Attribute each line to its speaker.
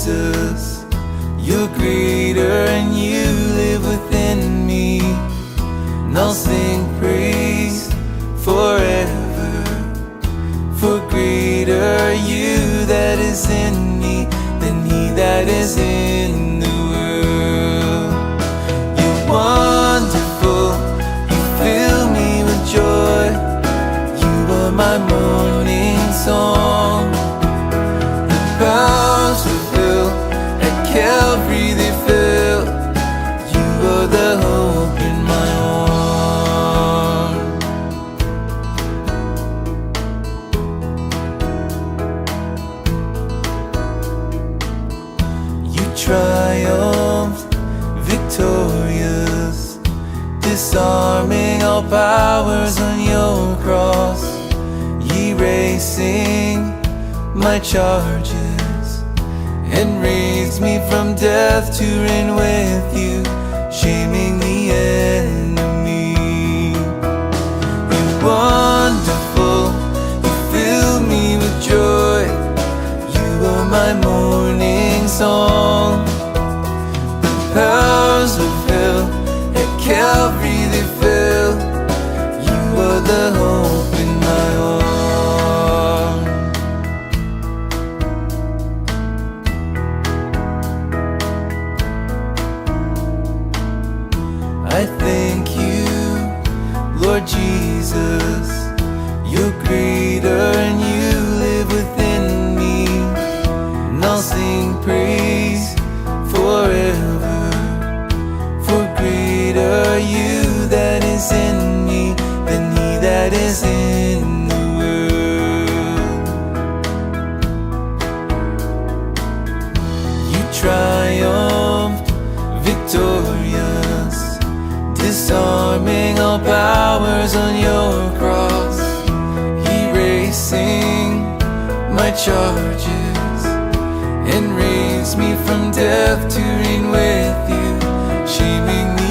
Speaker 1: Jesus, you're greater and you live within me, and I'll sing praise forever. For greater are you that is in me than he that is in the world. You're wonderful, you fill me with joy. You are my morning song. The powers of hell at Calvary they fell. You are the hope in my arms. You triumphed victorious, disarming all powers on your cross, erasing my charges, and raised me from death to reign with you, shaming the enemy. You're wonderful, you fill me with joy. You are my morning song. The powers of hell at Calvary they fell. You are the hope in my arms. I thank you, Lord Jesus, you're greater and you live within me, and I'll sing praise forever. For greater are you that is in me than he that is in the world. You triumphed victorious, disarming all powers on your cross, erasing my charges, and raised me from death to reign with you, shaming the